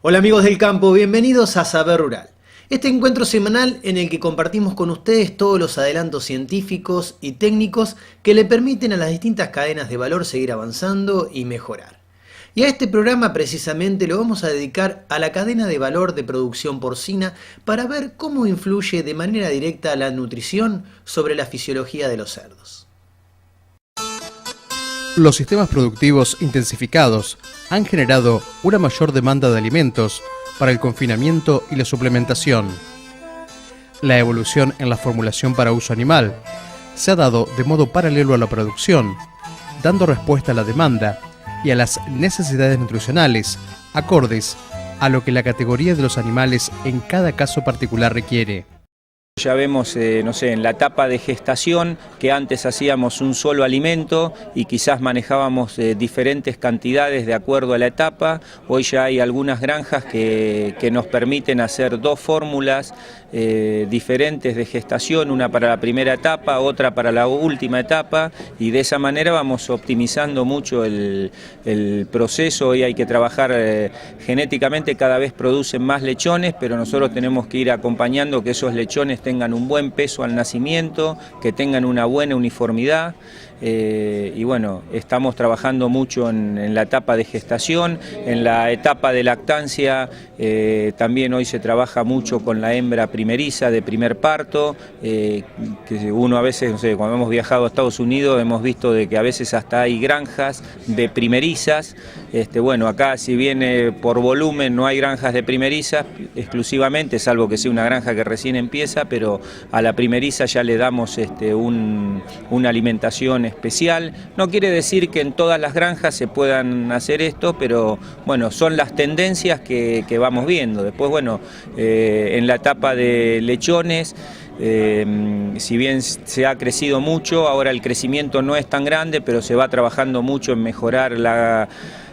Hola amigos del campo, bienvenidos a Saber Rural. Este encuentro semanal en el que compartimos con ustedes todos los adelantos científicos y técnicos que le permiten a las distintas cadenas de valor seguir avanzando y mejorar. Y a este programa precisamente lo vamos a dedicar a la cadena de valor de producción porcina para ver cómo influye de manera directa la nutrición sobre la fisiología de los cerdos. Los sistemas productivos intensificados han generado una mayor demanda de alimentos para el confinamiento y la suplementación. La evolución en la formulación para uso animal se ha dado de modo paralelo a la producción, dando respuesta a la demanda y a las necesidades nutricionales acordes a lo que la categoría de los animales en cada caso particular requiere. Ya vemos, en la etapa de gestación, que antes hacíamos un solo alimento y quizás manejábamos diferentes cantidades de acuerdo a la etapa. Hoy ya hay algunas granjas que nos permiten hacer dos fórmulas diferentes de gestación, una para la primera etapa, otra para la última etapa, y de esa manera vamos optimizando mucho el proceso. Hoy hay que trabajar genéticamente, cada vez producen más lechones, pero nosotros tenemos que ir acompañando que esos lechones tengan un buen peso al nacimiento, que tengan una buena uniformidad. Y bueno, estamos trabajando mucho en la etapa de gestación, en la etapa de lactancia. También hoy se trabaja mucho con la hembra primeriza de primer parto, que uno a veces, cuando hemos viajado a Estados Unidos hemos visto de que a veces hasta hay granjas de primerizas. Bueno, acá si bien por volumen no hay granjas de primerizas exclusivamente, salvo que sea una granja que recién empieza, pero a la primeriza ya le damos una alimentación especial. No quiere decir que en todas las granjas se puedan hacer esto, pero bueno, son las tendencias que vamos viendo. Después, bueno, en la etapa de lechones, si bien se ha crecido mucho, ahora el crecimiento no es tan grande, pero se va trabajando mucho en mejorar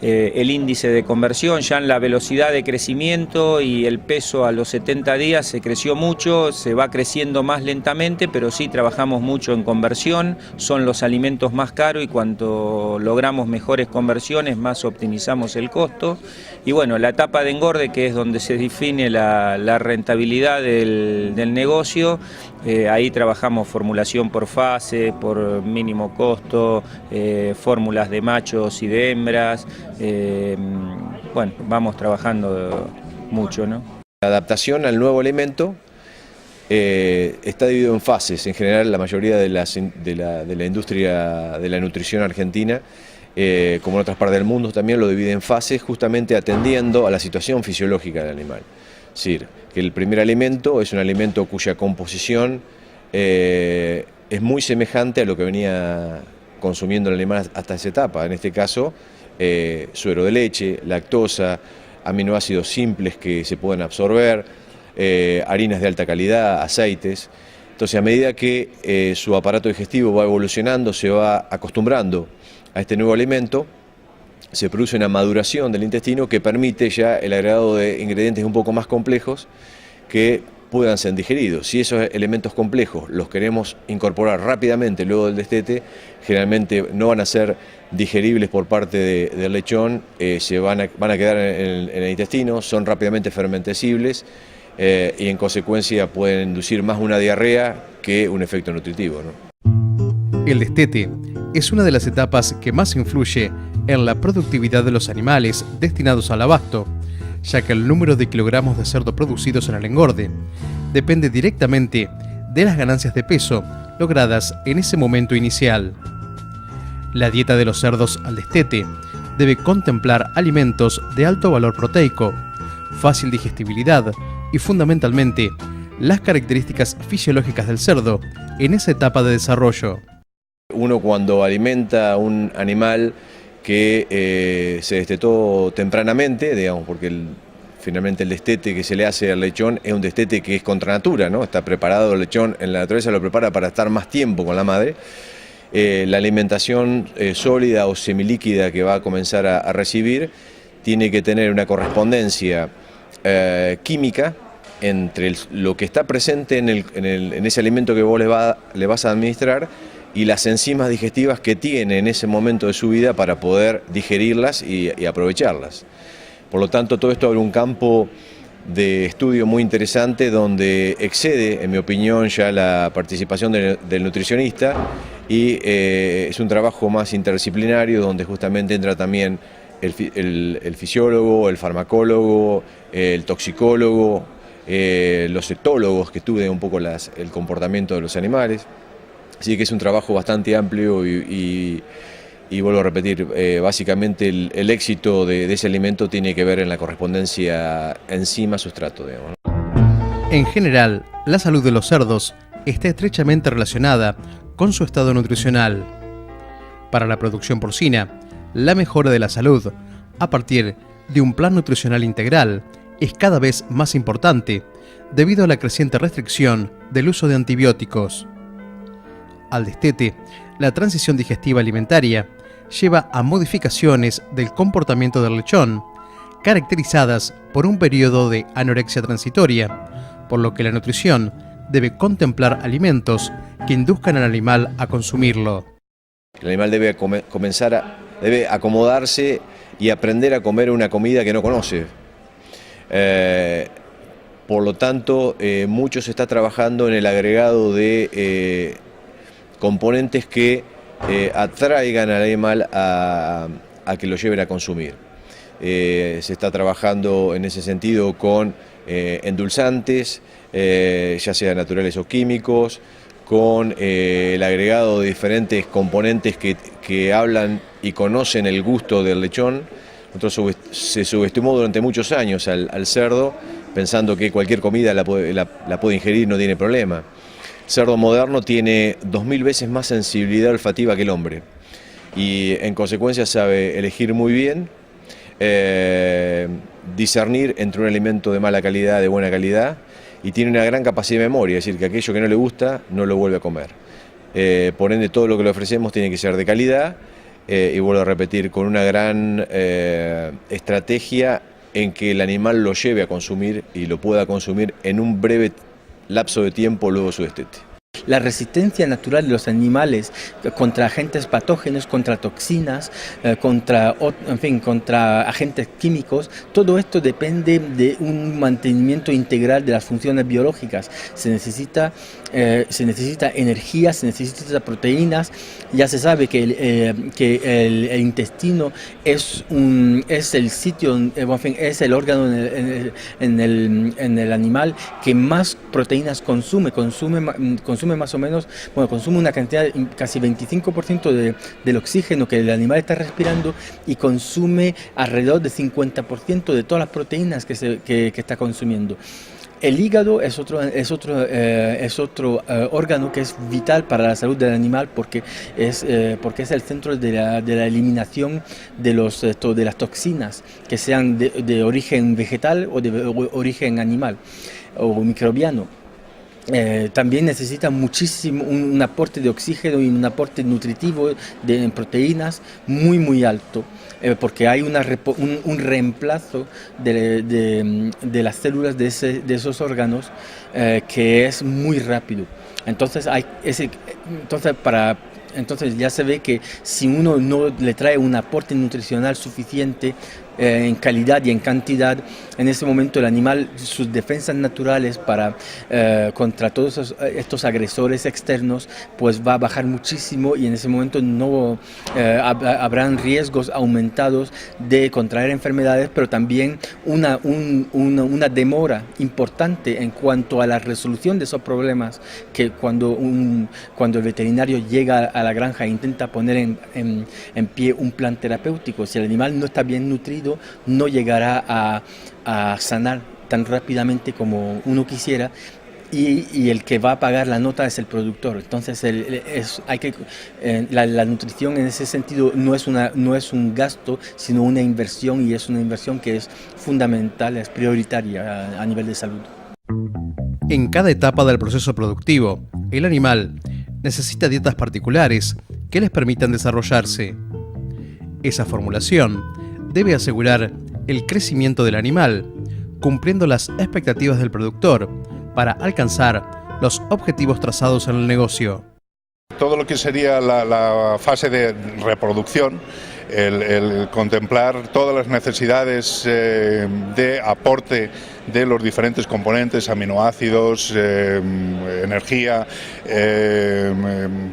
el índice de conversión. Ya en la velocidad de crecimiento y el peso a los 70 días se creció mucho, se va creciendo más lentamente, pero sí trabajamos mucho en conversión. Son los alimentos más caros y cuanto logramos mejores conversiones, más optimizamos el costo. Y bueno, la etapa de engorde, que es donde se define la rentabilidad del negocio, ahí trabajamos formulación por fase, por mínimo costo, fórmulas de machos y de hembras. Bueno, vamos trabajando mucho, ¿no? La adaptación al nuevo alimento está dividido en fases. En general, la mayoría de la industria de la nutrición argentina, como en otras partes del mundo, también lo divide en fases, justamente atendiendo a la situación fisiológica del animal. Es decir, que el primer alimento es un alimento cuya composición es muy semejante a lo que venía consumiendo el animal hasta esa etapa. En este caso, suero de leche, lactosa, aminoácidos simples que se pueden absorber, harinas de alta calidad, aceites. Entonces, a medida que su aparato digestivo va evolucionando, se va acostumbrando a este nuevo alimento, se produce una maduración del intestino que permite ya el agregado de ingredientes un poco más complejos que puedan ser digeridos. Si esos elementos complejos los queremos incorporar rápidamente luego del destete, generalmente no van a ser digeribles por parte del lechón, van a quedar en el intestino, son rápidamente fermentecibles y en consecuencia pueden inducir más una diarrea que un efecto nutritivo, ¿no? El destete es una de las etapas que más influye en la productividad de los animales destinados al abasto, ya que el número de kilogramos de cerdo producidos en el engorde depende directamente de las ganancias de peso logradas en ese momento inicial. La dieta de los cerdos al destete debe contemplar alimentos de alto valor proteico, fácil digestibilidad y fundamentalmente las características fisiológicas del cerdo en esa etapa de desarrollo. Uno cuando alimenta a un animal que se destetó tempranamente, digamos, porque finalmente el destete que se le hace al lechón es un destete que es contra natura, ¿no? Está preparado el lechón, en la naturaleza lo prepara para estar más tiempo con la madre. La alimentación sólida o semilíquida que va a comenzar a recibir tiene que tener una correspondencia química entre lo que está presente en ese alimento que vos le vas a administrar y las enzimas digestivas que tiene en ese momento de su vida para poder digerirlas y aprovecharlas. Por lo tanto, todo esto abre un campo de estudio muy interesante donde excede, en mi opinión, ya la participación del nutricionista y es un trabajo más interdisciplinario donde justamente entra también el fisiólogo, el farmacólogo, el toxicólogo, los etólogos que estudian un poco el comportamiento de los animales. Así que es un trabajo bastante amplio y vuelvo a repetir, básicamente el éxito de ese alimento tiene que ver en la correspondencia enzima-sustrato, digamos, ¿no? En general, la salud de los cerdos está estrechamente relacionada con su estado nutricional. Para la producción porcina, la mejora de la salud a partir de un plan nutricional integral es cada vez más importante debido a la creciente restricción del uso de antibióticos. Al destete, la transición digestiva alimentaria lleva a modificaciones del comportamiento del lechón, caracterizadas por un periodo de anorexia transitoria, por lo que la nutrición debe contemplar alimentos que induzcan al animal a consumirlo. El animal debe debe acomodarse y aprender a comer una comida que no conoce. Por lo tanto, mucho se está trabajando en el agregado de componentes que atraigan al animal a que lo lleven a consumir. Se está trabajando en ese sentido con endulzantes, ya sean naturales o químicos, con el agregado de diferentes componentes que hablan y conocen el gusto del lechón. Se subestimó durante muchos años al cerdo, pensando que cualquier comida la puede ingerir y no tiene problema. El cerdo moderno tiene 2000 veces más sensibilidad olfativa que el hombre y en consecuencia sabe elegir muy bien, discernir entre un alimento de mala calidad, de buena calidad, y tiene una gran capacidad de memoria, es decir, que aquello que no le gusta no lo vuelve a comer. Por ende, todo lo que le ofrecemos tiene que ser de calidad y vuelvo a repetir, con una gran estrategia en que el animal lo lleve a consumir y lo pueda consumir en un breve lapso de tiempo luego de su destete. La resistencia natural de los animales contra agentes patógenos, contra toxinas, contra agentes químicos, todo esto depende de un mantenimiento integral de las funciones biológicas. Se necesita energía, se necesitan proteínas. Ya se sabe que el intestino es el sitio, es el órgano en el animal que más proteínas consume más o menos, consume una cantidad casi 25% del oxígeno que el animal está respirando y consume alrededor del 50% de todas las proteínas que está consumiendo. El hígado es otro órgano que es vital para la salud del animal porque es el centro de la eliminación de las toxinas que sean de origen vegetal o de origen animal o microbiano. También necesita muchísimo un aporte de oxígeno y un aporte nutritivo de proteínas muy alto, porque hay un reemplazo de las células de esos órganos que es muy rápido. Entonces ya se ve que si uno no le trae un aporte nutricional suficiente en calidad y en cantidad, en ese momento el animal, sus defensas naturales contra todos estos agresores externos, pues va a bajar muchísimo y en ese momento no habrán riesgos aumentados de contraer enfermedades, pero también una demora importante en cuanto a la resolución de esos problemas que cuando el veterinario llega a la granja e intenta poner en pie un plan terapéutico, si el animal no está bien nutrido, no llegará a sanar tan rápidamente como uno quisiera y el que va a pagar la nota es el productor. Entonces la nutrición en ese sentido no es un gasto, sino una inversión, y es una inversión que es fundamental, es prioritaria a nivel de salud. En cada etapa del proceso productivo, el animal necesita dietas particulares que les permitan desarrollarse. Esa formulación debe asegurar el crecimiento del animal, cumpliendo las expectativas del productor para alcanzar los objetivos trazados en el negocio. todo lo que sería la fase de reproducción, el contemplar todas las necesidades de aporte de los diferentes componentes, aminoácidos, energía,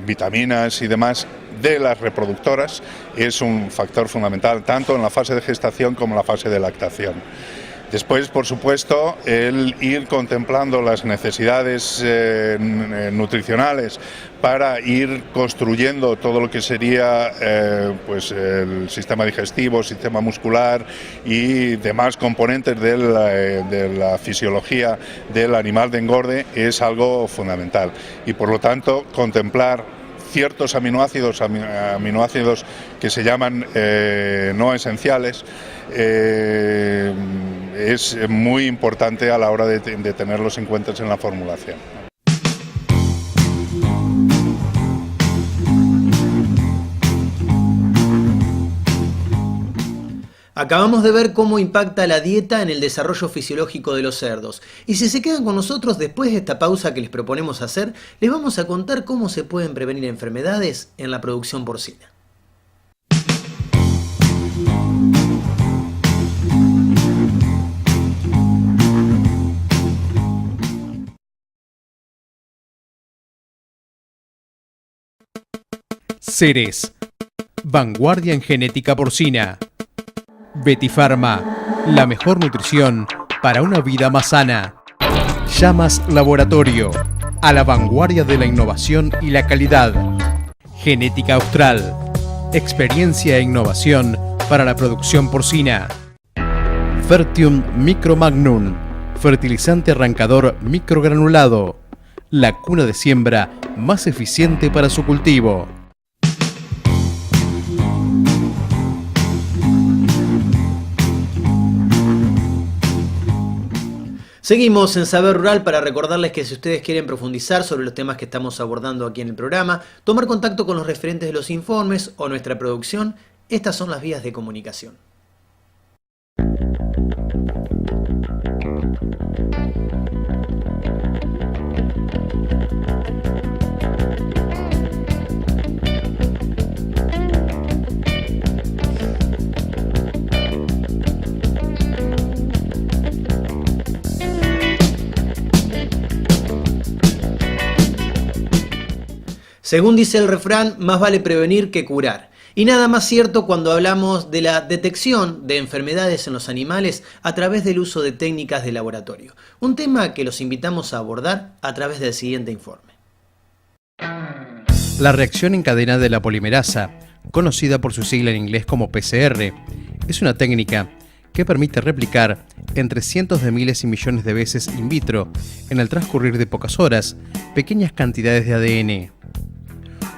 vitaminas y demás, de las reproductoras, es un factor fundamental tanto en la fase de gestación como en la fase de lactación. Después, por supuesto, el ir contemplando las necesidades nutricionales para ir construyendo todo lo que sería pues el sistema digestivo, sistema muscular y demás componentes de la fisiología del animal de engorde es algo fundamental. Y por lo tanto, contemplar ciertos aminoácidos que se llaman no esenciales, es muy importante a la hora de tenerlos en cuenta en la formulación. Acabamos de ver cómo impacta la dieta en el desarrollo fisiológico de los cerdos. Y si se quedan con nosotros después de esta pausa que les proponemos hacer, les vamos a contar cómo se pueden prevenir enfermedades en la producción porcina. Ceres, vanguardia en genética porcina. Betifarma, la mejor nutrición para una vida más sana. Llamas Laboratorio, a la vanguardia de la innovación y la calidad. Genética Austral, experiencia e innovación para la producción porcina. Fertium Micromagnum, fertilizante arrancador microgranulado, la cuna de siembra más eficiente para su cultivo. Seguimos en Saber Rural para recordarles que si ustedes quieren profundizar sobre los temas que estamos abordando aquí en el programa, tomar contacto con los referentes de los informes o nuestra producción, estas son las vías de comunicación. Según dice el refrán, más vale prevenir que curar. Y nada más cierto cuando hablamos de la detección de enfermedades en los animales a través del uso de técnicas de laboratorio. Un tema que los invitamos a abordar a través del siguiente informe. La reacción en cadena de la polimerasa, conocida por su sigla en inglés como PCR, es una técnica que permite replicar entre cientos de miles y millones de veces in vitro, en el transcurrir de pocas horas, pequeñas cantidades de ADN.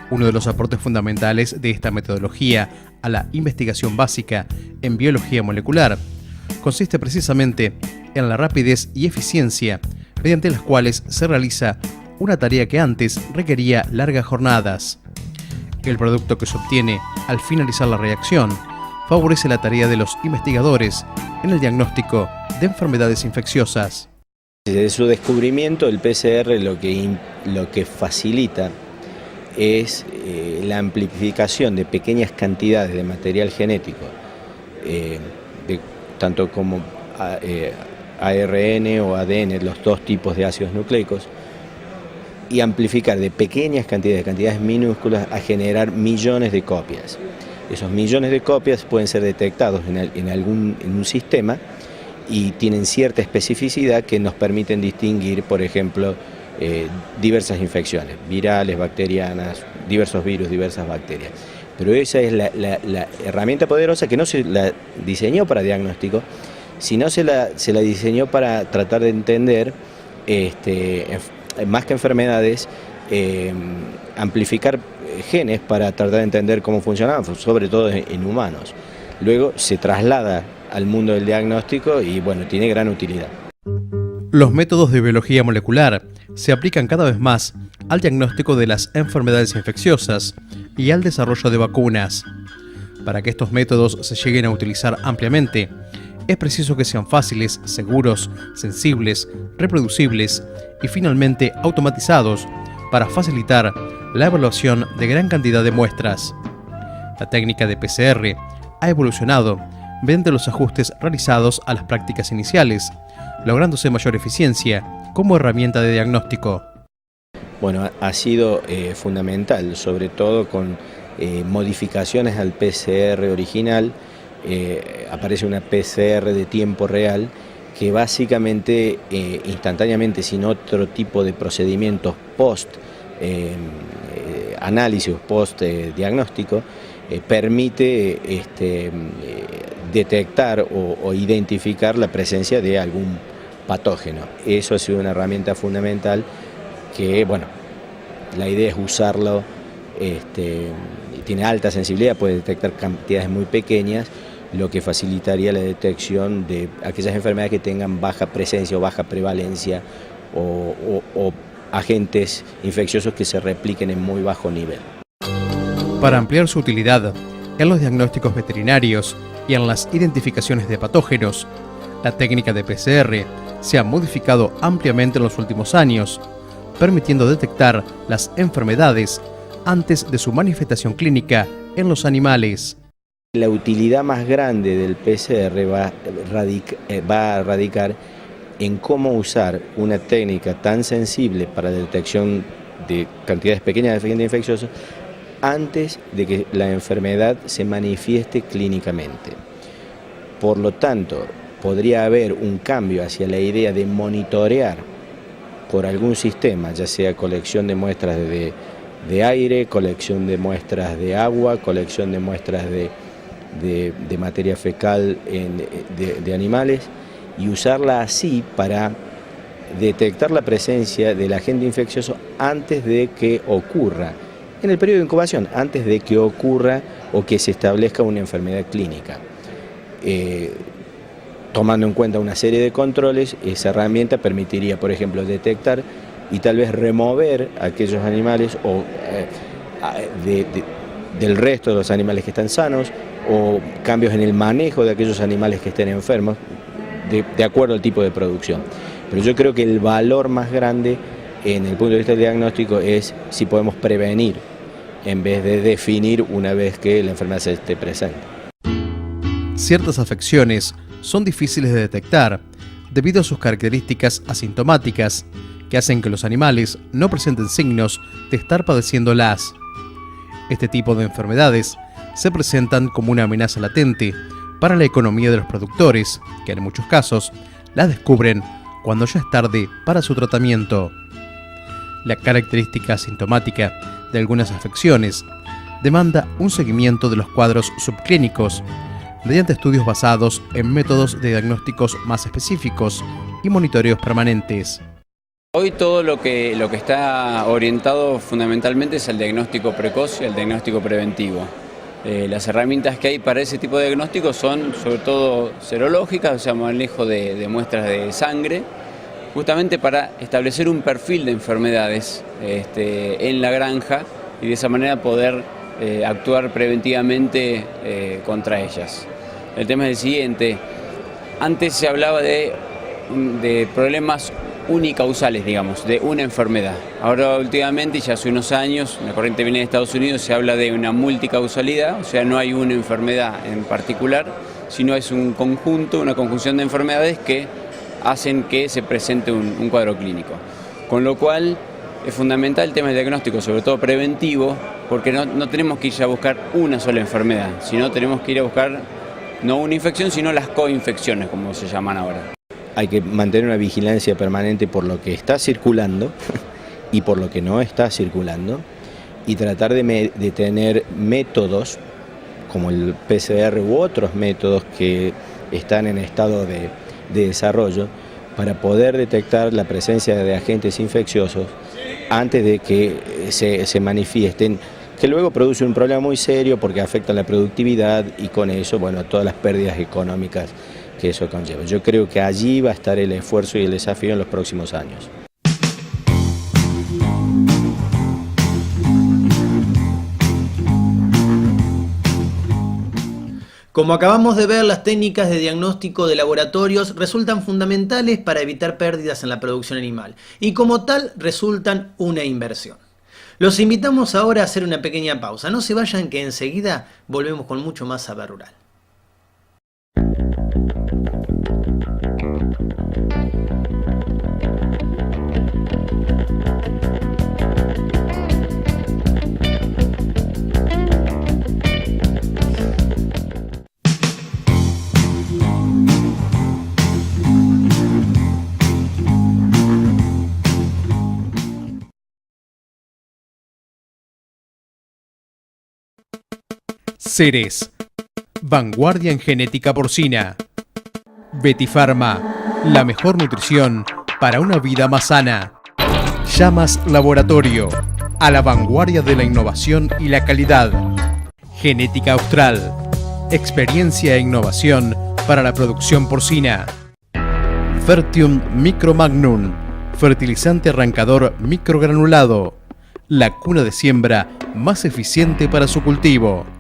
Uno de los aportes fundamentales de esta metodología a la investigación básica en biología molecular consiste precisamente en la rapidez y eficiencia mediante las cuales se realiza una tarea que antes requería largas jornadas. El producto que se obtiene al finalizar la reacción favorece la tarea de los investigadores en el diagnóstico de enfermedades infecciosas. Desde su descubrimiento, el PCR lo que facilita es la amplificación de pequeñas cantidades de material genético, tanto como ARN o ADN, los dos tipos de ácidos nucleicos, y amplificar de pequeñas cantidades minúsculas a generar millones de copias. Esos millones de copias pueden ser detectados en un sistema y tienen cierta especificidad que nos permiten distinguir, por ejemplo, diversas infecciones, virales, bacterianas, diversos virus, diversas bacterias. Pero esa es la herramienta poderosa que no se la diseñó para diagnóstico, sino se la diseñó para tratar de entender, más que enfermedades, amplificar genes para tratar de entender cómo funcionaban, sobre todo en humanos. Luego se traslada al mundo del diagnóstico y bueno, tiene gran utilidad. Los métodos de biología molecular se aplican cada vez más al diagnóstico de las enfermedades infecciosas y al desarrollo de vacunas. Para que estos métodos se lleguen a utilizar ampliamente, es preciso que sean fáciles, seguros, sensibles, reproducibles y finalmente automatizados para facilitar la evaluación de gran cantidad de muestras. La técnica de PCR ha evolucionado mediante los ajustes realizados a las prácticas iniciales, lográndose mayor eficiencia como herramienta de diagnóstico. Bueno, ha sido fundamental, sobre todo con modificaciones al PCR original. Aparece una PCR de tiempo real que básicamente, instantáneamente, sin otro tipo de procedimientos post análisis, post diagnóstico, permite detectar o identificar la presencia de algún patógeno. Eso ha sido una herramienta fundamental que, bueno, la idea es usarlo, tiene alta sensibilidad, puede detectar cantidades muy pequeñas, lo que facilitaría la detección de aquellas enfermedades que tengan baja presencia o baja prevalencia o agentes infecciosos que se repliquen en muy bajo nivel. Para ampliar su utilidad en los diagnósticos veterinarios y en las identificaciones de patógenos, la técnica de PCR se ha modificado ampliamente en los últimos años, permitiendo detectar las enfermedades antes de su manifestación clínica en los animales. La utilidad más grande del PCR va a radicar en cómo usar una técnica tan sensible para la detección de cantidades pequeñas de agentes infecciosos antes de que la enfermedad se manifieste clínicamente. Por lo tanto, podría haber un cambio hacia la idea de monitorear por algún sistema, ya sea colección de muestras de aire, colección de muestras de agua, colección de muestras de materia fecal de animales, y usarla así para detectar la presencia del agente infeccioso antes de que ocurra, en el periodo de incubación, antes de que ocurra o que se establezca una enfermedad clínica. Tomando en cuenta una serie de controles, esa herramienta permitiría, por ejemplo, detectar y tal vez remover aquellos animales o del resto de los animales que están sanos, o cambios en el manejo de aquellos animales que estén enfermos, de acuerdo al tipo de producción. Pero yo creo que el valor más grande en el punto de vista del diagnóstico es si podemos prevenir en vez de definir una vez que la enfermedad se esté presente. Ciertas afecciones son difíciles de detectar debido a sus características asintomáticas que hacen que los animales no presenten signos de estar padeciéndolas. Este tipo de enfermedades se presentan como una amenaza latente para la economía de los productores, que en muchos casos las descubren cuando ya es tarde para su tratamiento. La característica asintomática de algunas afecciones demanda un seguimiento de los cuadros subclínicos mediante estudios basados en métodos de diagnósticos más específicos y monitoreos permanentes. Hoy todo lo que está orientado fundamentalmente es al diagnóstico precoz y al diagnóstico preventivo. Las herramientas que hay para ese tipo de diagnóstico son sobre todo serológicas, o sea, manejo de muestras de sangre, justamente para establecer un perfil de enfermedades en la granja y de esa manera poder actuar preventivamente contra ellas. El tema es el siguiente: antes se hablaba de problemas unicausales, digamos, de una enfermedad. Ahora últimamente, ya hace unos años, la corriente viene de Estados Unidos, se habla de una multicausalidad, o sea, no hay una enfermedad en particular, sino es un conjunto, una conjunción de enfermedades que hacen que se presente un cuadro clínico. Con lo cual es fundamental el tema del diagnóstico, sobre todo preventivo, porque no tenemos que ir a buscar una sola enfermedad, sino tenemos que ir a buscar no una infección, sino las coinfecciones, como se llaman ahora. Hay que mantener una vigilancia permanente por lo que está circulando y por lo que no está circulando, y tratar de tener métodos como el PCR u otros métodos que están en estado de desarrollo para poder detectar la presencia de agentes infecciosos antes de que se manifiesten, que luego produce un problema muy serio porque afecta la productividad y con eso, bueno, todas las pérdidas económicas que eso conlleva. Yo creo que allí va a estar el esfuerzo y el desafío en los próximos años. Como acabamos de ver, las técnicas de diagnóstico de laboratorios resultan fundamentales para evitar pérdidas en la producción animal y como tal resultan una inversión. Los invitamos ahora a hacer una pequeña pausa. No se vayan, que enseguida volvemos con mucho más Saber Rural. Ceres, vanguardia en genética porcina. Betifarma, la mejor nutrición para una vida más sana. Llamas Laboratorio, a la vanguardia de la innovación y la calidad. Genética Austral, experiencia e innovación para la producción porcina. Fertium Micromagnum, fertilizante arrancador microgranulado, la cuna de siembra más eficiente para su cultivo.